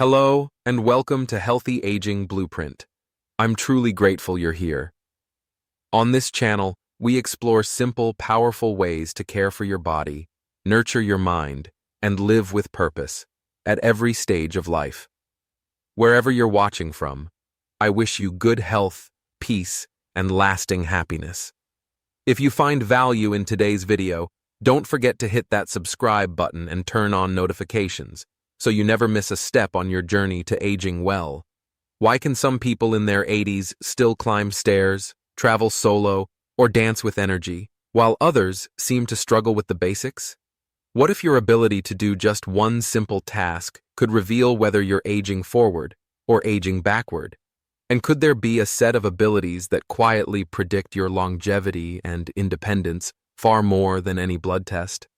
Hello, and welcome to Healthy Aging Blueprint. I'm truly grateful you're here. On this channel, we explore simple, powerful ways to care for your body, nurture your mind, and live with purpose at every stage of life. Wherever you're watching from, I wish you good health, peace, and lasting happiness. If you find value in today's video, don't forget to hit that subscribe button and turn on notifications, so you never miss a step on your journey to aging well. Why can some people in their 80s still climb stairs, travel solo, or dance with energy, while others seem to struggle with the basics? What if your ability to do just one simple task could reveal whether you're aging forward or aging backward? And could there be a set of abilities that quietly predict your longevity and independence far more than any blood test?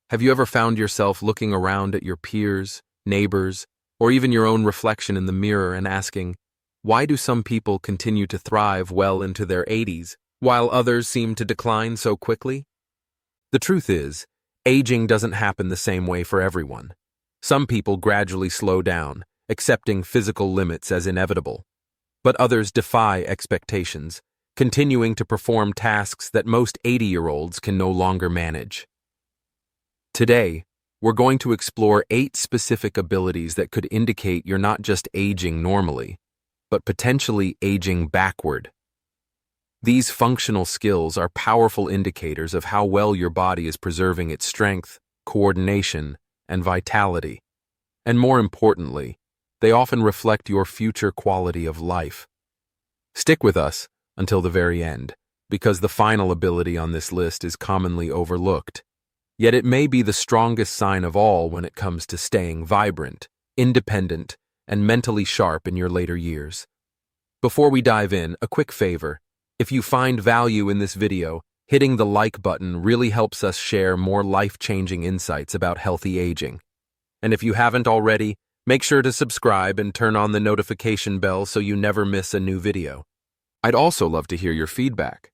Have you ever found yourself looking around at your peers, neighbors, or even your own reflection in the mirror and asking, why do some people continue to thrive well into their 80s, while others seem to decline so quickly? The truth is, aging doesn't happen the same way for everyone. Some people gradually slow down, accepting physical limits as inevitable. But others defy expectations, continuing to perform tasks that most 80-year-olds can no longer manage. Today, we're going to explore 8 specific abilities that could indicate you're not just aging normally, but potentially aging backward. These functional skills are powerful indicators of how well your body is preserving its strength, coordination, and vitality. And more importantly, they often reflect your future quality of life. Stick with us until the very end, because the final ability on this list is commonly overlooked. Yet it may be the strongest sign of all when it comes to staying vibrant, independent, and mentally sharp in your later years. Before we dive in, a quick favor. If you find value in this video, hitting the like button really helps us share more life-changing insights about healthy aging. And if you haven't already, make sure to subscribe and turn on the notification bell so you never miss a new video. I'd also love to hear your feedback.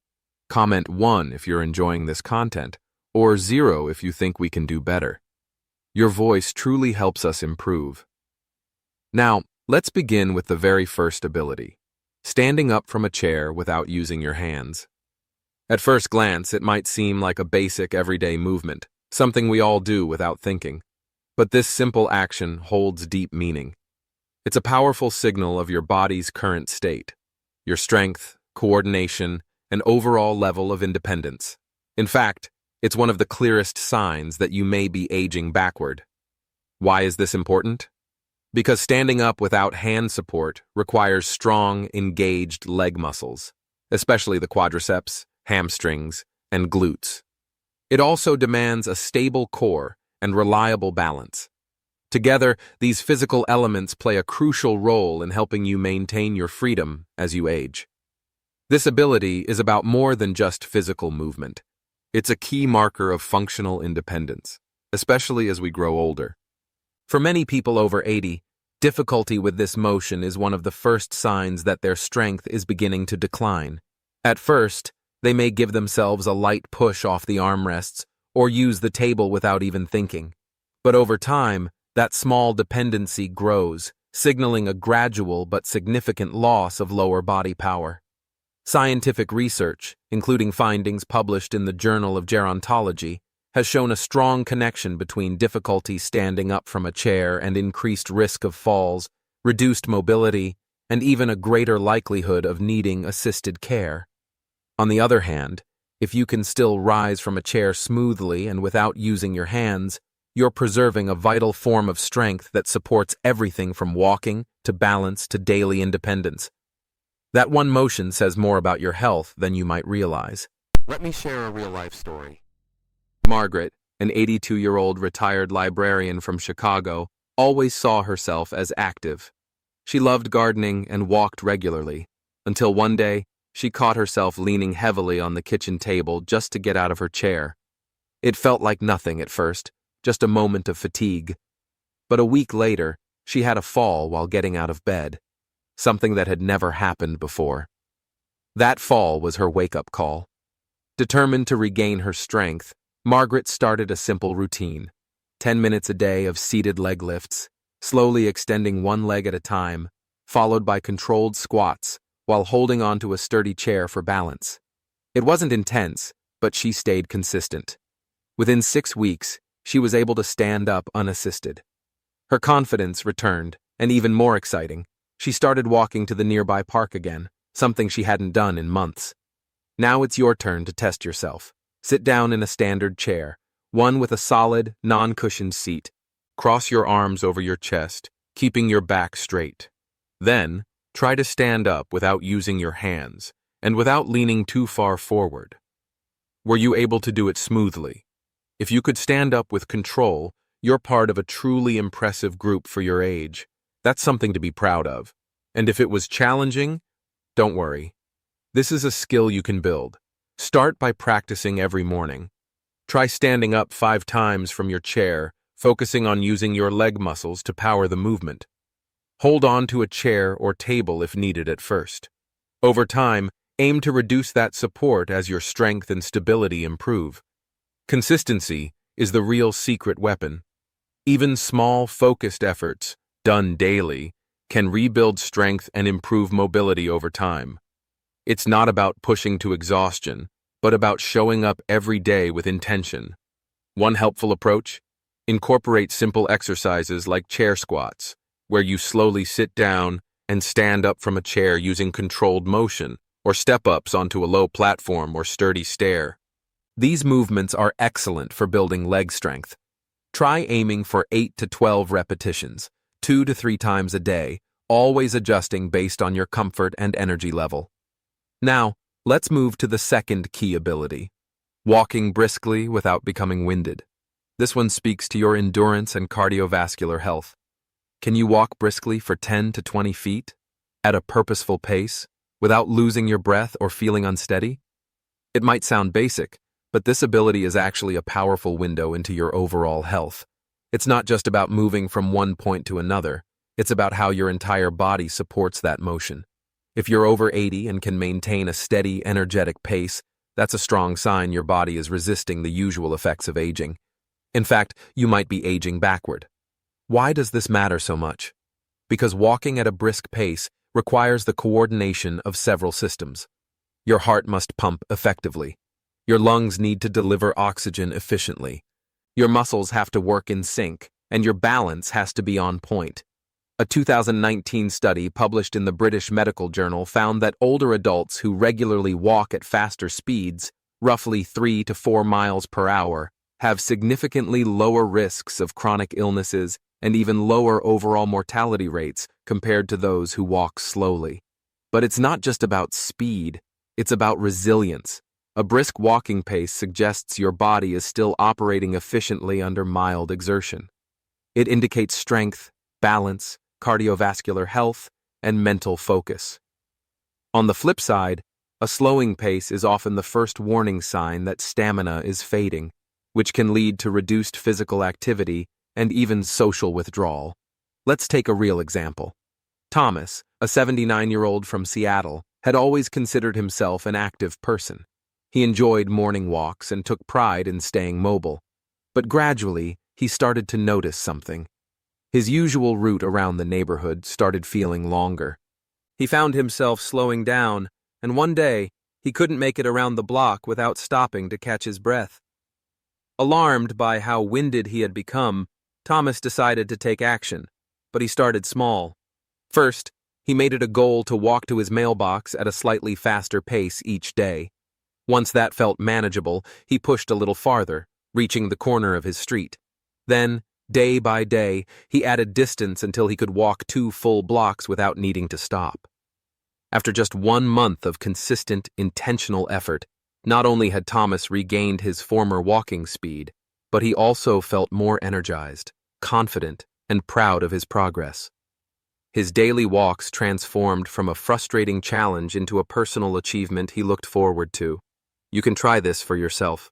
Comment 1 if you're enjoying this content, or 0 if you think we can do better. Your voice truly helps us improve. Now, let's begin with the very first ability, standing up from a chair without using your hands. At first glance, it might seem like a basic everyday movement, something we all do without thinking. But this simple action holds deep meaning. It's a powerful signal of your body's current state, your strength, coordination, and overall level of independence. In fact, it's one of the clearest signs that you may be aging backward. Why is this important? Because standing up without hand support requires strong, engaged leg muscles, especially the quadriceps, hamstrings, and glutes. It also demands a stable core and reliable balance. Together, these physical elements play a crucial role in helping you maintain your freedom as you age. This ability is about more than just physical movement. It's a key marker of functional independence, especially as we grow older. For many people over 80, difficulty with this motion is one of the first signs that their strength is beginning to decline. At first, they may give themselves a light push off the armrests or use the table without even thinking. But over time, that small dependency grows, signaling a gradual but significant loss of lower body power. Scientific research, including findings published in the Journal of Gerontology, has shown a strong connection between difficulty standing up from a chair and increased risk of falls, reduced mobility, and even a greater likelihood of needing assisted care. On the other hand, if you can still rise from a chair smoothly and without using your hands, you're preserving a vital form of strength that supports everything from walking to balance to daily independence. That one motion says more about your health than you might realize. Let me share a real-life story. Margaret, an 82-year-old retired librarian from Chicago, always saw herself as active. She loved gardening and walked regularly, until one day, she caught herself leaning heavily on the kitchen table just to get out of her chair. It felt like nothing at first, just a moment of fatigue. But a week later, she had a fall while getting out of bed, something that had never happened before. That fall was her wake-up call. Determined to regain her strength, Margaret started a simple routine, 10 minutes a day of seated leg lifts, slowly extending one leg at a time, followed by controlled squats while holding onto a sturdy chair for balance. It wasn't intense, but she stayed consistent. Within 6 weeks, she was able to stand up unassisted. Her confidence returned, and even more exciting, she started walking to the nearby park again, something she hadn't done in months. Now it's your turn to test yourself. Sit down in a standard chair, one with a solid, non-cushioned seat. Cross your arms over your chest, keeping your back straight. Then, try to stand up without using your hands, and without leaning too far forward. Were you able to do it smoothly? If you could stand up with control, you're part of a truly impressive group for your age. That's something to be proud of. And if it was challenging, don't worry. This is a skill you can build. Start by practicing every morning. Try standing up 5 times from your chair, focusing on using your leg muscles to power the movement. Hold on to a chair or table if needed at first. Over time, aim to reduce that support as your strength and stability improve. Consistency is the real secret weapon. Even small, focused efforts, done daily, can rebuild strength and improve mobility over time. It's not about pushing to exhaustion, but about showing up every day with intention. One helpful approach? Incorporate simple exercises like chair squats, where you slowly sit down and stand up from a chair using controlled motion, or step-ups onto a low platform or sturdy stair. These movements are excellent for building leg strength. Try aiming for 8 to 12 repetitions, 2 to 3 times a day, always adjusting based on your comfort and energy level. Now, let's move to the second key ability, walking briskly without becoming winded. This one speaks to your endurance and cardiovascular health. Can you walk briskly for 10 to 20 feet, at a purposeful pace, without losing your breath or feeling unsteady? It might sound basic, but this ability is actually a powerful window into your overall health. It's not just about moving from one point to another, it's about how your entire body supports that motion. If you're over 80 and can maintain a steady, energetic pace, that's a strong sign your body is resisting the usual effects of aging. In fact, you might be aging backward. Why does this matter so much? Because walking at a brisk pace requires the coordination of several systems. Your heart must pump effectively. Your lungs need to deliver oxygen efficiently. Your muscles have to work in sync, and your balance has to be on point. A 2019 study published in the British Medical Journal found that older adults who regularly walk at faster speeds, roughly 3 to 4 miles per hour, have significantly lower risks of chronic illnesses and even lower overall mortality rates compared to those who walk slowly. But it's not just about speed, it's about resilience. A brisk walking pace suggests your body is still operating efficiently under mild exertion. It indicates strength, balance, cardiovascular health, and mental focus. On the flip side, a slowing pace is often the first warning sign that stamina is fading, which can lead to reduced physical activity and even social withdrawal. Let's take a real example. Thomas, a 79-year-old from Seattle, had always considered himself an active person. He enjoyed morning walks and took pride in staying mobile. But gradually, he started to notice something. His usual route around the neighborhood started feeling longer. He found himself slowing down, and one day, he couldn't make it around the block without stopping to catch his breath. Alarmed by how winded he had become, Thomas decided to take action, but he started small. First, he made it a goal to walk to his mailbox at a slightly faster pace each day. Once that felt manageable, he pushed a little farther, reaching the corner of his street. Then, day by day, he added distance until he could walk 2 full blocks without needing to stop. After just 1 month of consistent, intentional effort, not only had Thomas regained his former walking speed, but he also felt more energized, confident, and proud of his progress. His daily walks transformed from a frustrating challenge into a personal achievement he looked forward to. You can try this for yourself.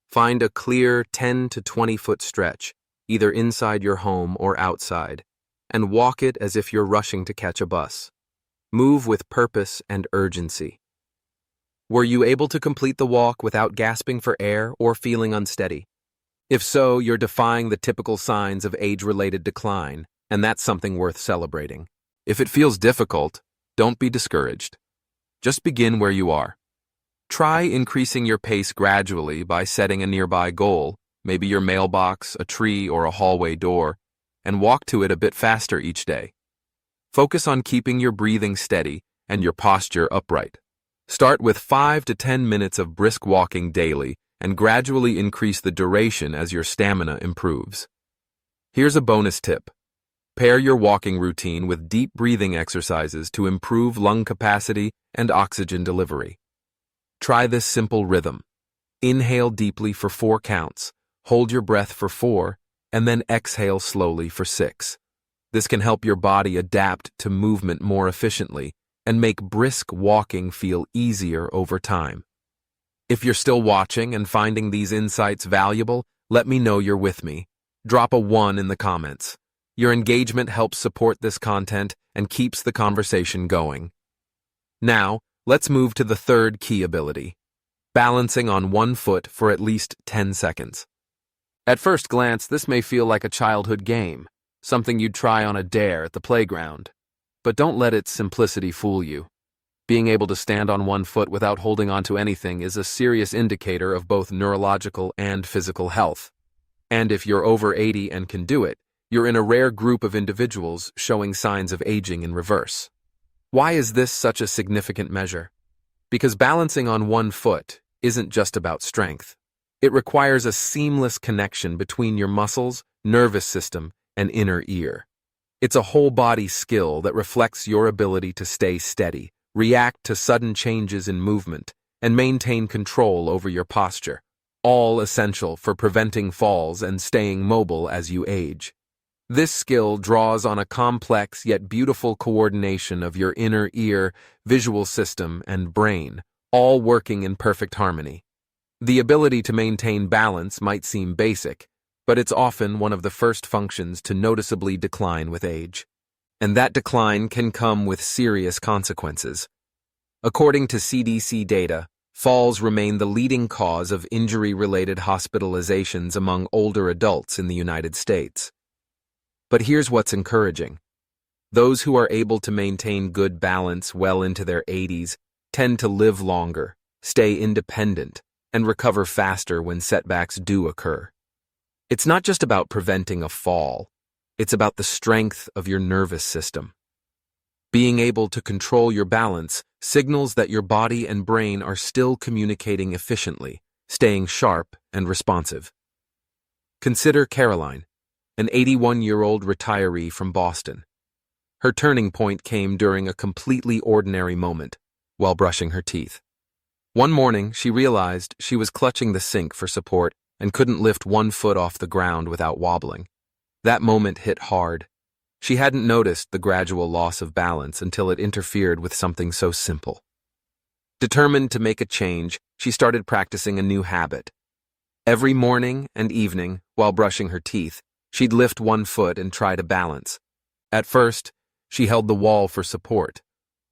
Find a clear 10 to 20-foot stretch, either inside your home or outside, and walk it as if you're rushing to catch a bus. Move with purpose and urgency. Were you able to complete the walk without gasping for air or feeling unsteady? If so, you're defying the typical signs of age-related decline. and that's something worth celebrating. If it feels difficult, don't be discouraged. Just begin where you are. Try increasing your pace gradually by setting a nearby goal, maybe your mailbox, a tree, or a hallway door, and walk to it a bit faster each day. Focus on keeping your breathing steady and your posture upright. Start with 5 to 10 minutes of brisk walking daily and gradually increase the duration as your stamina improves. Here's a bonus tip. Pair your walking routine with deep breathing exercises to improve lung capacity and oxygen delivery. Try this simple rhythm. Inhale deeply for 4 counts, hold your breath for 4, and then exhale slowly for 6. This can help your body adapt to movement more efficiently and make brisk walking feel easier over time. If you're still watching and finding these insights valuable, let me know you're with me. Drop a 1 in the comments. Your engagement helps support this content and keeps the conversation going. Now, let's move to the third key ability, balancing on one foot for at least 10 seconds. At first glance, this may feel like a childhood game, something you'd try on a dare at the playground. But don't let its simplicity fool you. Being able to stand on one foot without holding onto anything is a serious indicator of both neurological and physical health. And if you're over 80 and can do it, you're in a rare group of individuals showing signs of aging in reverse. Why is this such a significant measure? Because balancing on one foot isn't just about strength. It requires a seamless connection between your muscles, nervous system, and inner ear. It's a whole-body skill that reflects your ability to stay steady, react to sudden changes in movement, and maintain control over your posture, all essential for preventing falls and staying mobile as you age. This skill draws on a complex yet beautiful coordination of your inner ear, visual system, and brain, all working in perfect harmony. The ability to maintain balance might seem basic, but it's often one of the first functions to noticeably decline with age. And that decline can come with serious consequences. According to CDC data, falls remain the leading cause of injury-related hospitalizations among older adults in the United States. But here's what's encouraging. Those who are able to maintain good balance well into their 80s tend to live longer, stay independent, and recover faster when setbacks do occur. It's not just about preventing a fall, it's about the strength of your nervous system. Being able to control your balance signals that your body and brain are still communicating efficiently, staying sharp and responsive. Consider Caroline, an 81-year-old retiree from Boston. Her turning point came during a completely ordinary moment, while brushing her teeth. One morning, she realized she was clutching the sink for support and couldn't lift one foot off the ground without wobbling. That moment hit hard. She hadn't noticed the gradual loss of balance until it interfered with something so simple. Determined to make a change, she started practicing a new habit. Every morning and evening, while brushing her teeth, she'd lift one foot and try to balance. At first, she held the wall for support,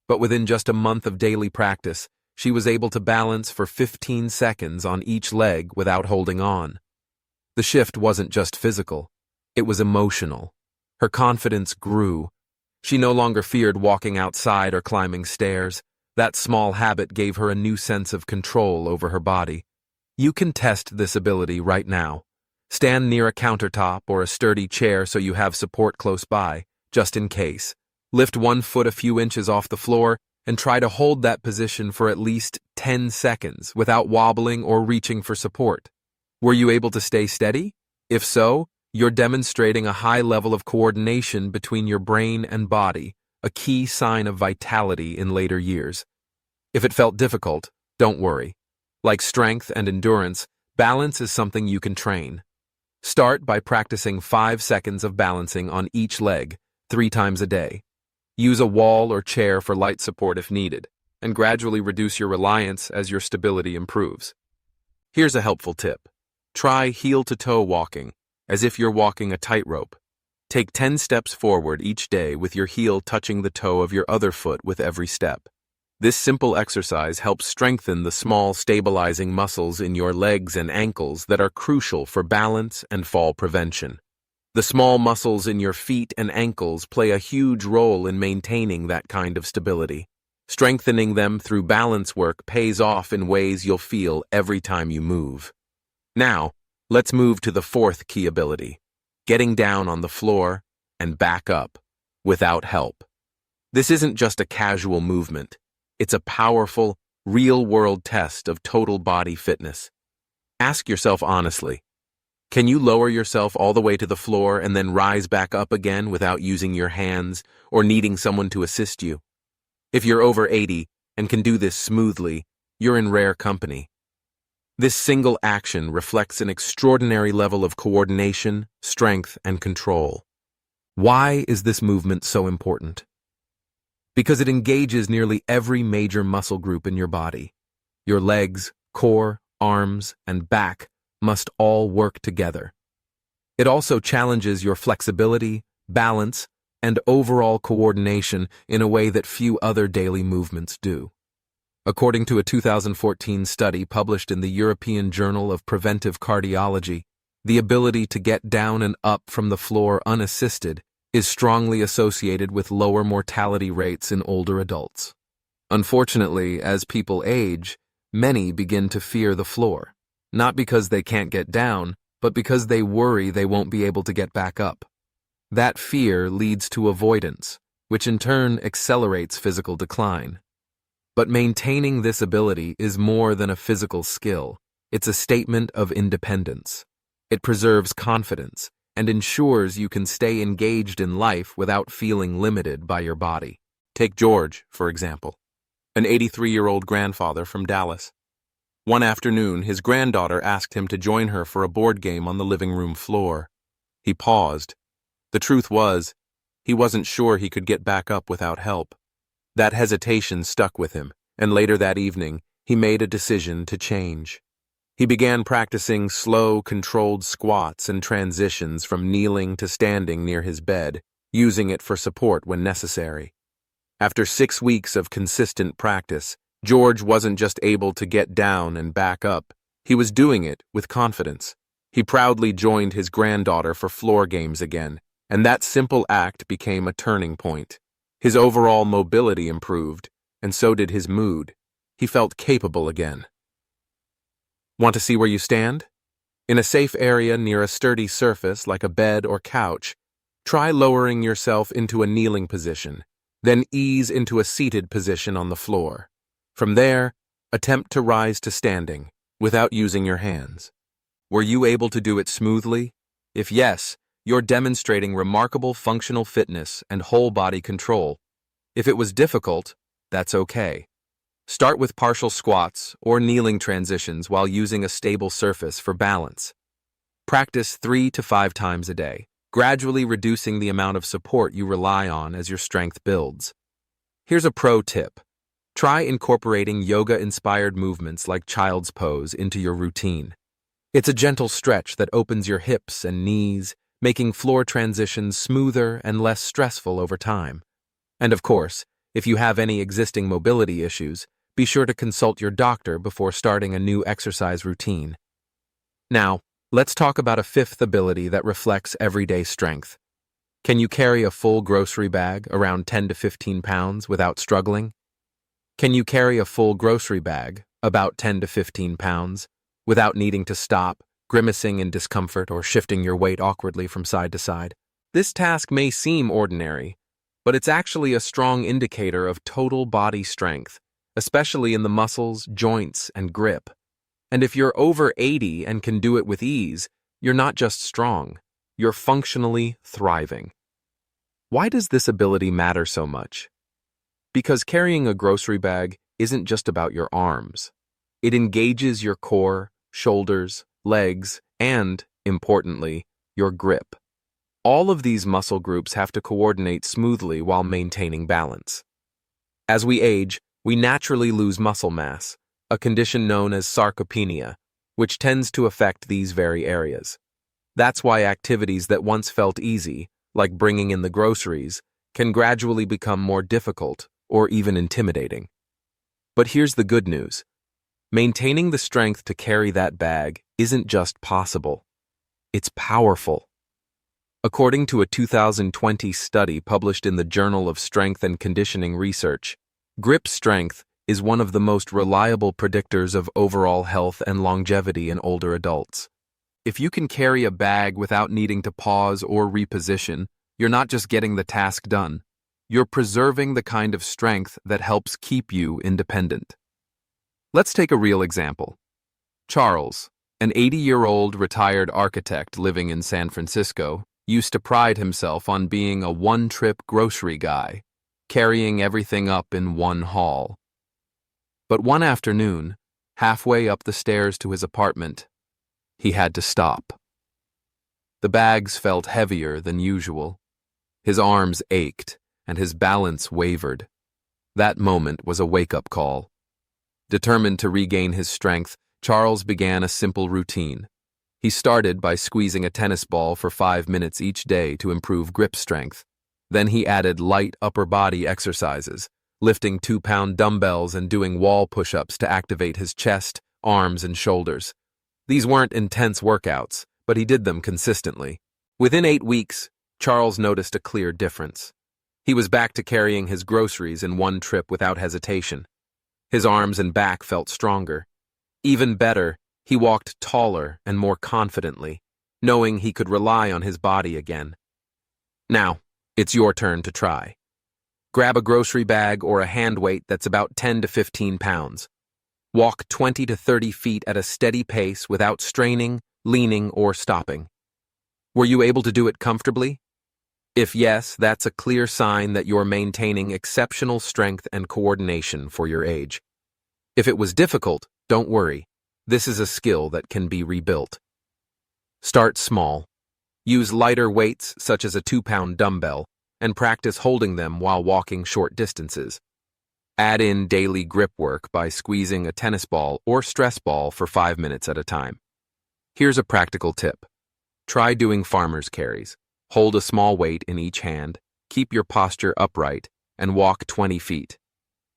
but within just a month of daily practice, she was able to balance for 15 seconds on each leg without holding on. The shift wasn't just physical, it was emotional. Her confidence grew. She no longer feared walking outside or climbing stairs. That small habit gave her a new sense of control over her body. You can test this ability right now. Stand near a countertop or a sturdy chair so you have support close by, just in case. Lift one foot a few inches off the floor and try to hold that position for at least 10 seconds without wobbling or reaching for support. Were you able to stay steady? If so, you're demonstrating a high level of coordination between your brain and body, a key sign of vitality in later years. If it felt difficult, don't worry. Like strength and endurance, balance is something you can train. Start by practicing 5 seconds of balancing on each leg, 3 times a day. Use a wall or chair for light support if needed, and gradually reduce your reliance as your stability improves. Here's a helpful tip. Try heel-to-toe walking, as if you're walking a tightrope. Take 10 steps forward each day with your heel touching the toe of your other foot with every step. This simple exercise helps strengthen the small stabilizing muscles in your legs and ankles that are crucial for balance and fall prevention. The small muscles in your feet and ankles play a huge role in maintaining that kind of stability. Strengthening them through balance work pays off in ways you'll feel every time you move. Now, let's move to the fourth key ability, getting down on the floor and back up without help. This isn't just a casual movement. It's a powerful, real-world test of total body fitness. Ask yourself honestly, can you lower yourself all the way to the floor and then rise back up again without using your hands or needing someone to assist you? If you're over 80 and can do this smoothly, you're in rare company. This single action reflects an extraordinary level of coordination, strength, and control. Why is this movement so important? Because it engages nearly every major muscle group in your body. Your legs, core, arms, and back must all work together. It also challenges your flexibility, balance, and overall coordination in a way that few other daily movements do. According to a 2014 study published in the European Journal of Preventive Cardiology, the ability to get down and up from the floor unassisted is strongly associated with lower mortality rates in older adults. Unfortunately, as people age, many begin to fear the floor, not because they can't get down, but because they worry they won't be able to get back up. That fear leads to avoidance, which in turn accelerates physical decline. But maintaining this ability is more than a physical skill. It's a statement of independence. It preserves confidence and ensures you can stay engaged in life without feeling limited by your body. Take George, for example, an 83-year-old grandfather from Dallas. One afternoon, his granddaughter asked him to join her for a board game on the living room floor. He paused. The truth was, he wasn't sure he could get back up without help. That hesitation stuck with him, and later that evening, he made a decision to change. He began practicing slow, controlled squats and transitions from kneeling to standing near his bed, using it for support when necessary. After 6 weeks of consistent practice, George wasn't just able to get down and back up, he was doing it with confidence. He proudly joined his granddaughter for floor games again, and that simple act became a turning point. His overall mobility improved, and so did his mood. He felt capable again. Want to see where you stand? In a safe area near a sturdy surface like a bed or couch, try lowering yourself into a kneeling position, then ease into a seated position on the floor. From there, attempt to rise to standing without using your hands. Were you able to do it smoothly? If yes, you're demonstrating remarkable functional fitness and whole body control. If it was difficult, that's okay. Start with partial squats or kneeling transitions while using a stable surface for balance. Practice 3 to 5 times a day, gradually reducing the amount of support you rely on as your strength builds. Here's a pro tip. Try incorporating yoga-inspired movements like child's pose into your routine. It's a gentle stretch that opens your hips and knees, making floor transitions smoother and less stressful over time. And of course, if you have any existing mobility issues, be sure to consult your doctor before starting a new exercise routine. Now, let's talk about a fifth ability that reflects everyday strength. Can you carry a full grocery bag, around 10 to 15 pounds, without struggling? Can you carry a full grocery bag, about 10 to 15 pounds, without needing to stop, grimacing in discomfort or shifting your weight awkwardly from side to side? This task may seem ordinary, but it's actually a strong indicator of total body strength, especially in the muscles, joints, and grip. And if you're over 80 and can do it with ease, you're not just strong, you're functionally thriving. Why does this ability matter so much? Because carrying a grocery bag isn't just about your arms. It engages your core, shoulders, legs, and, importantly, your grip. All of these muscle groups have to coordinate smoothly while maintaining balance. As we age, we naturally lose muscle mass, a condition known as sarcopenia, which tends to affect these very areas. That's why activities that once felt easy, like bringing in the groceries, can gradually become more difficult or even intimidating. But here's the good news. Maintaining the strength to carry that bag isn't just possible. It's powerful. According to a 2020 study published in the Journal of Strength and Conditioning Research, grip strength is one of the most reliable predictors of overall health and longevity in older adults. If you can carry a bag without needing to pause or reposition, you're not just getting the task done, you're preserving the kind of strength that helps keep you independent. Let's take a real example. Charles, an 80-year-old retired architect living in San Francisco, used to pride himself on being a one-trip grocery guy, carrying everything up in one haul. But one afternoon, halfway up the stairs to his apartment, he had to stop. The bags felt heavier than usual. His arms ached, and his balance wavered. That moment was a wake-up call. Determined to regain his strength, Charles began a simple routine. He started by squeezing a tennis ball for 5 minutes each day to improve grip strength. Then he added light upper body exercises, lifting 2-pound dumbbells and doing wall push-ups to activate his chest, arms, and shoulders. These weren't intense workouts, but he did them consistently. Within 8 weeks, Charles noticed a clear difference. He was back to carrying his groceries in one trip without hesitation. His arms and back felt stronger. Even better, he walked taller and more confidently, knowing he could rely on his body again. Now, it's your turn to try. Grab a grocery bag or a hand weight that's about 10 to 15 pounds. Walk 20 to 30 feet at a steady pace without straining, leaning, or stopping. Were you able to do it comfortably? If yes, that's a clear sign that you're maintaining exceptional strength and coordination for your age. If it was difficult, don't worry. This is a skill that can be rebuilt. Start small. Use lighter weights such as a 2-pound dumbbell and practice holding them while walking short distances. Add in daily grip work by squeezing a tennis ball or stress ball for 5 minutes at a time. Here's a practical tip. Try doing farmer's carries. Hold a small weight in each hand, keep your posture upright, and walk 20 feet.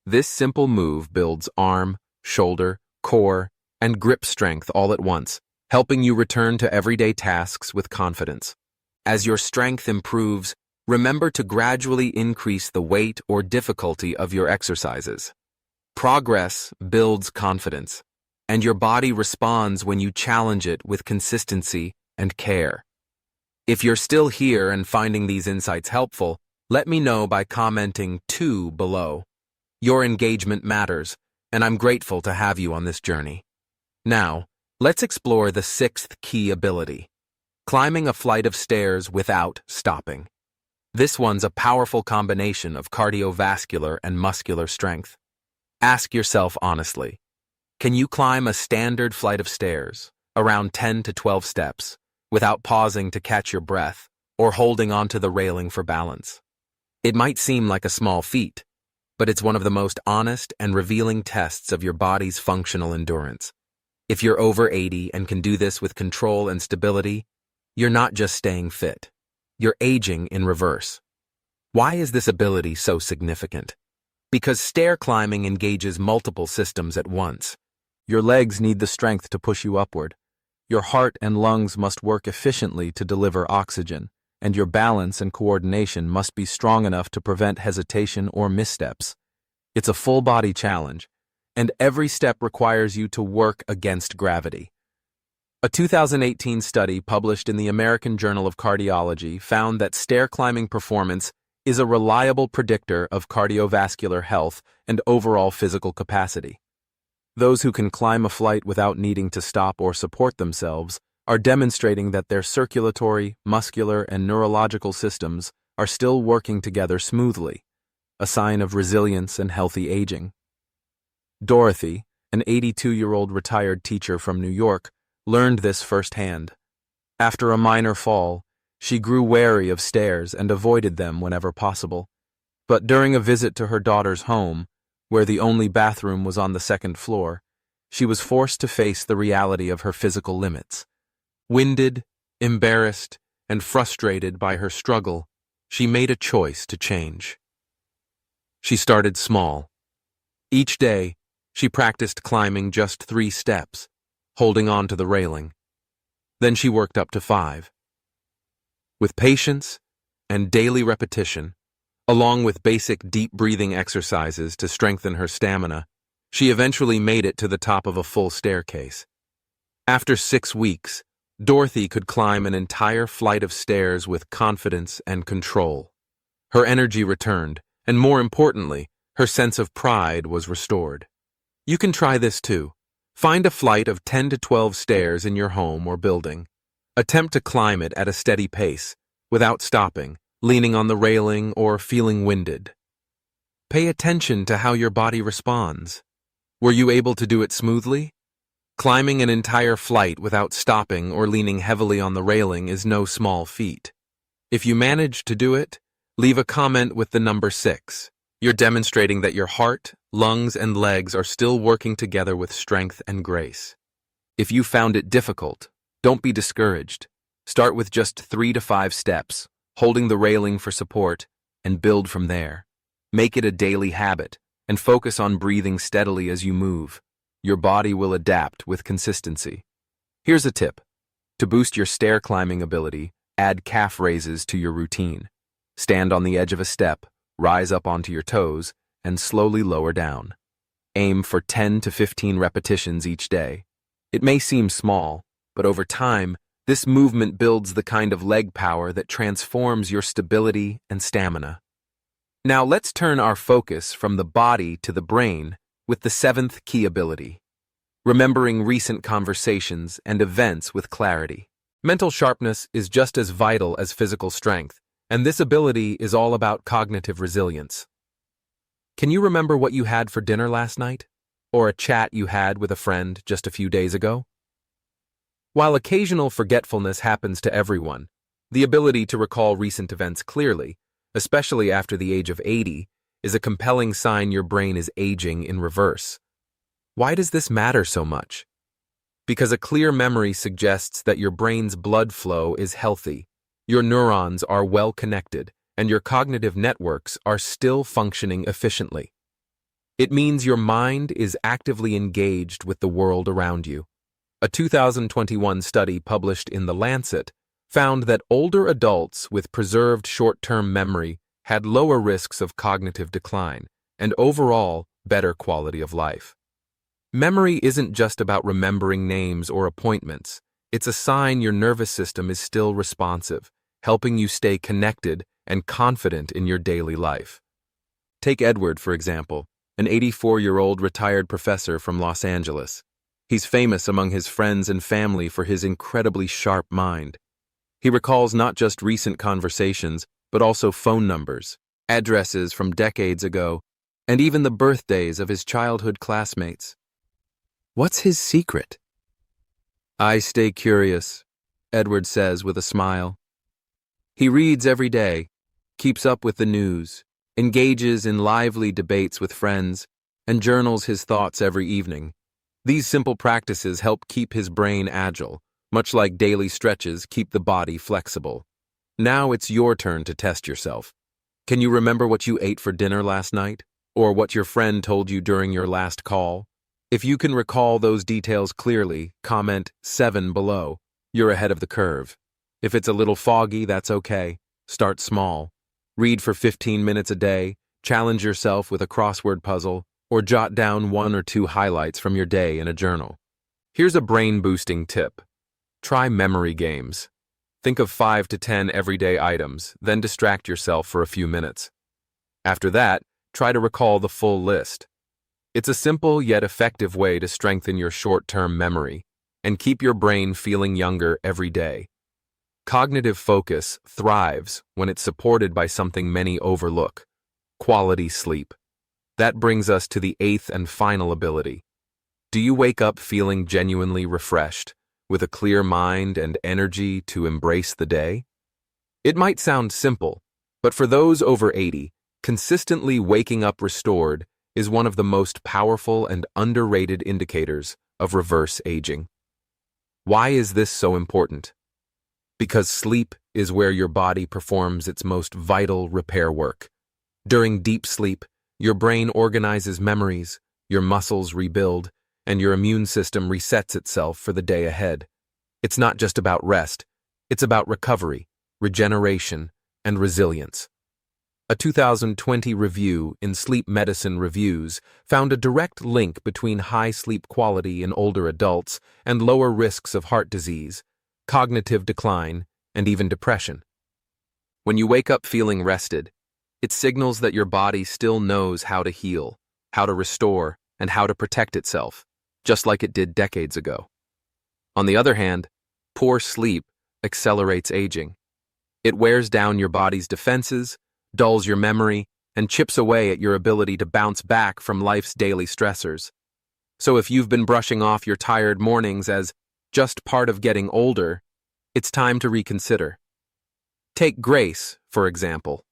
This simple move builds arm, shoulder, core, and grip strength all at once, helping you return to everyday tasks with confidence. As your strength improves, remember to gradually increase the weight or difficulty of your exercises. Progress builds confidence, and your body responds when you challenge it with consistency and care. If you're still here and finding these insights helpful, let me know by commenting 2 below. Your engagement matters, and I'm grateful to have you on this journey. Now, let's explore the 6th key ability, climbing a flight of stairs without stopping. This one's a powerful combination of cardiovascular and muscular strength. Ask yourself honestly, can you climb a standard flight of stairs, around 10 to 12 steps, without pausing to catch your breath or holding onto the railing for balance? It might seem like a small feat, but it's one of the most honest and revealing tests of your body's functional endurance. If you're over 80 and can do this with control and stability, you're not just staying fit. You're aging in reverse. Why is this ability so significant? Because stair climbing engages multiple systems at once. Your legs need the strength to push you upward. Your heart and lungs must work efficiently to deliver oxygen, and your balance and coordination must be strong enough to prevent hesitation or missteps. It's a full-body challenge, and every step requires you to work against gravity. A 2018 study published in the American Journal of Cardiology found that stair climbing performance is a reliable predictor of cardiovascular health and overall physical capacity. Those who can climb a flight without needing to stop or support themselves are demonstrating that their circulatory, muscular, and neurological systems are still working together smoothly, a sign of resilience and healthy aging. Dorothy, an 82-year-old retired teacher from New York, learned this firsthand. After a minor fall, she grew wary of stairs and avoided them whenever possible. But during a visit to her daughter's home, where the only bathroom was on the 2nd floor, she was forced to face the reality of her physical limits. Winded, embarrassed, and frustrated by her struggle, she made a choice to change. She started small. Each day, she practiced climbing just 3 steps, holding on to the railing. Then she worked up to 5. With patience and daily repetition, along with basic deep breathing exercises to strengthen her stamina, she eventually made it to the top of a full staircase. After 6 weeks, Dorothy could climb an entire flight of stairs with confidence and control. Her energy returned, and more importantly, her sense of pride was restored. You can try this too. Find a flight of 10 to 12 stairs in your home or building. Attempt to climb it at a steady pace, without stopping, leaning on the railing, or feeling winded. Pay attention to how your body responds. Were you able to do it smoothly? Climbing an entire flight without stopping or leaning heavily on the railing is no small feat. If you manage to do it, leave a comment with the number 6. You're demonstrating that your heart, lungs, and legs are still working together with strength and grace. If you found it difficult, don't be discouraged. Start with just 3 to 5 steps, holding the railing for support, and build from there. Make it a daily habit, and focus on breathing steadily as you move. Your body will adapt with consistency. Here's a tip. To boost your stair climbing ability, add calf raises to your routine. Stand on the edge of a step, rise up onto your toes, and slowly lower down. Aim for 10 to 15 repetitions each day. It may seem small, but over time, this movement builds the kind of leg power that transforms your stability and stamina. Now let's turn our focus from the body to the brain with the 7th key ability, remembering recent conversations and events with clarity. Mental sharpness is just as vital as physical strength, and this ability is all about cognitive resilience. Can you remember what you had for dinner last night? Or a chat you had with a friend just a few days ago? While occasional forgetfulness happens to everyone, the ability to recall recent events clearly, especially after the age of 80, is a compelling sign your brain is aging in reverse. Why does this matter so much? Because a clear memory suggests that your brain's blood flow is healthy, your neurons are well connected, and your cognitive networks are still functioning efficiently. It means your mind is actively engaged with the world around you. A 2021 study published in The Lancet found that older adults with preserved short-term memory had lower risks of cognitive decline and overall better quality of life. Memory isn't just about remembering names or appointments. It's a sign your nervous system is still responsive, helping you stay connected and confident in your daily life. Take Edward, for example, an 84-year-old retired professor from Los Angeles. He's famous among his friends and family for his incredibly sharp mind. He recalls not just recent conversations, but also phone numbers, addresses from decades ago, and even the birthdays of his childhood classmates. What's his secret? I stay curious, Edward says with a smile. He reads every day, keeps up with the news, engages in lively debates with friends, and journals his thoughts every evening. These simple practices help keep his brain agile, much like daily stretches keep the body flexible. Now it's your turn to test yourself. Can you remember what you ate for dinner last night? Or what your friend told you during your last call? If you can recall those details clearly, comment 7 below. You're ahead of the curve. If it's a little foggy, that's okay. Start small. Read for 15 minutes a day, challenge yourself with a crossword puzzle, or jot down 1 or 2 highlights from your day in a journal. Here's a brain-boosting tip. Try memory games. Think of 5 to 10 everyday items, then distract yourself for a few minutes. After that, try to recall the full list. It's a simple yet effective way to strengthen your short-term memory and keep your brain feeling younger every day. Cognitive focus thrives when it's supported by something many overlook: quality sleep. That brings us to the 8th and final ability. Do you wake up feeling genuinely refreshed, with a clear mind and energy to embrace the day? It might sound simple, but for those over 80, consistently waking up restored is one of the most powerful and underrated indicators of reverse aging. Why is this so important? Because sleep is where your body performs its most vital repair work. During deep sleep, your brain organizes memories, your muscles rebuild, and your immune system resets itself for the day ahead. It's not just about rest, it's about recovery, regeneration, and resilience. A 2020 review in Sleep Medicine Reviews found a direct link between high sleep quality in older adults and lower risks of heart disease, cognitive decline, and even depression. When you wake up feeling rested, it signals that your body still knows how to heal, how to restore, and how to protect itself, just like it did decades ago. On the other hand, poor sleep accelerates aging. It wears down your body's defenses, dulls your memory, and chips away at your ability to bounce back from life's daily stressors. So if you've been brushing off your tired mornings as just part of getting older, it's time to reconsider. Take Grace, for example,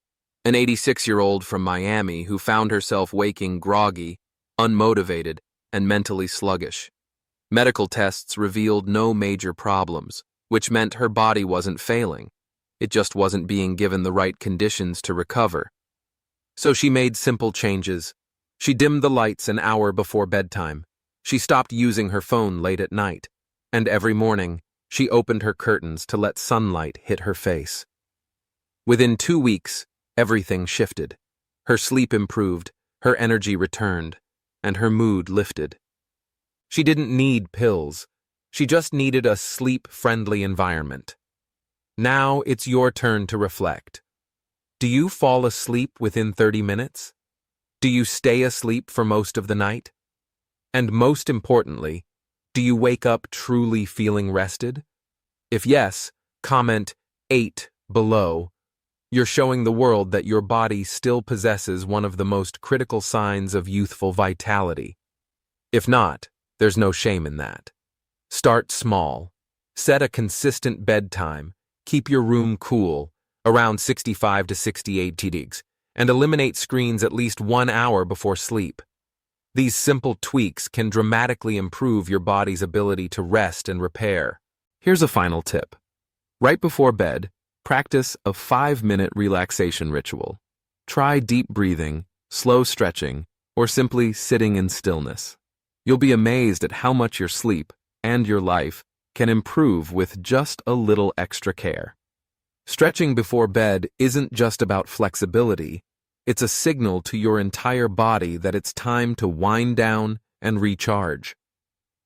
an 86-year-old from Miami who found herself waking groggy, unmotivated, and mentally sluggish. Medical tests revealed no major problems, which meant her body wasn't failing. It just wasn't being given the right conditions to recover. So she made simple changes. She dimmed the lights an hour before bedtime. She stopped using her phone late at night. And every morning, she opened her curtains to let sunlight hit her face. Within 2 weeks, everything shifted. Her sleep improved, her energy returned, and her mood lifted. She didn't need pills. She just needed a sleep-friendly environment. Now it's your turn to reflect. Do you fall asleep within 30 minutes? Do you stay asleep for most of the night? And most importantly, do you wake up truly feeling rested? If yes, comment 8 below. You're showing the world that your body still possesses one of the most critical signs of youthful vitality. If not, there's no shame in that. Start small. Set a consistent bedtime. Keep your room cool, around 65 to 68 degrees, and eliminate screens at least 1 hour before sleep. These simple tweaks can dramatically improve your body's ability to rest and repair. Here's a final tip. Right before bed, practice a 5-minute relaxation ritual. Try deep breathing, slow stretching, or simply sitting in stillness. You'll be amazed at how much your sleep and your life can improve with just a little extra care. Stretching before bed isn't just about flexibility, it's a signal to your entire body that it's time to wind down and recharge.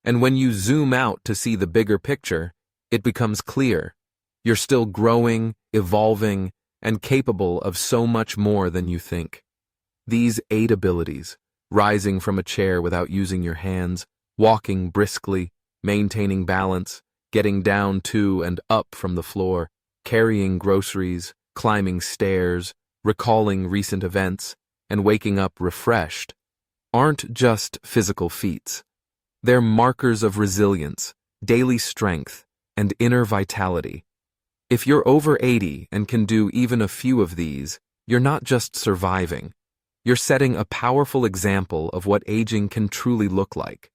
And when you zoom out to see the bigger picture, it becomes clear. You're still growing, evolving, and capable of so much more than you think. These 8 abilities, rising from a chair without using your hands, walking briskly, maintaining balance, getting down to and up from the floor, carrying groceries, climbing stairs, recalling recent events, and waking up refreshed, aren't just physical feats. They're markers of resilience, daily strength, and inner vitality. If you're over 80 and can do even a few of these, you're not just surviving. You're setting a powerful example of what aging can truly look like.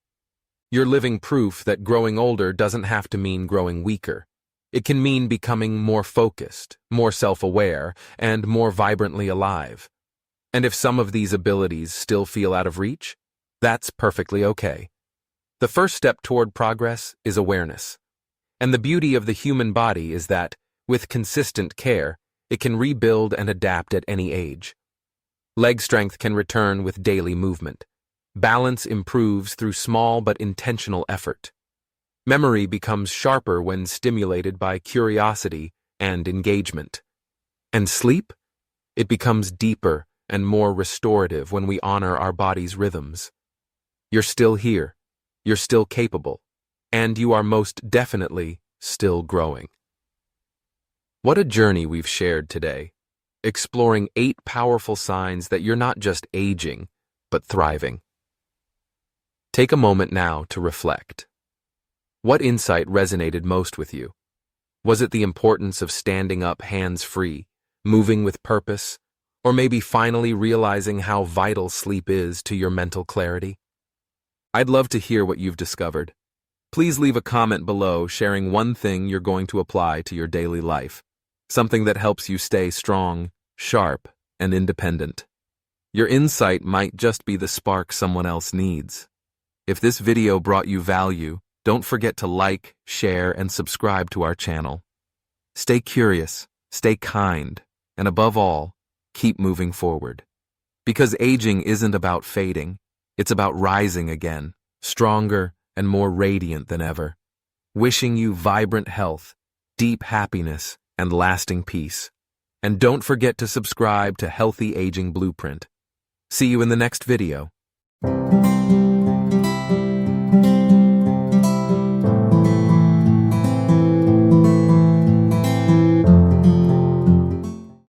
You're living proof that growing older doesn't have to mean growing weaker. It can mean becoming more focused, more self-aware, and more vibrantly alive. And if some of these abilities still feel out of reach, that's perfectly okay. The first step toward progress is awareness. And the beauty of the human body is that, with consistent care, it can rebuild and adapt at any age. Leg strength can return with daily movement. Balance improves through small but intentional effort. Memory becomes sharper when stimulated by curiosity and engagement. And sleep? It becomes deeper and more restorative when we honor our body's rhythms. You're still here, you're still capable, and you are most definitely still growing. What a journey we've shared today, exploring 8 powerful signs that you're not just aging, but thriving. Take a moment now to reflect. What insight resonated most with you? Was it the importance of standing up hands-free, moving with purpose, or maybe finally realizing how vital sleep is to your mental clarity? I'd love to hear what you've discovered. Please leave a comment below sharing one thing you're going to apply to your daily life, something that helps you stay strong, sharp, and independent. Your insight might just be the spark someone else needs. If this video brought you value, don't forget to like, share, and subscribe to our channel. Stay curious, stay kind, and above all, keep moving forward. Because aging isn't about fading, it's about rising again, stronger and more radiant than ever. Wishing you vibrant health, deep happiness, and lasting peace. And don't forget to subscribe to Healthy Aging Blueprint. See you in the next video.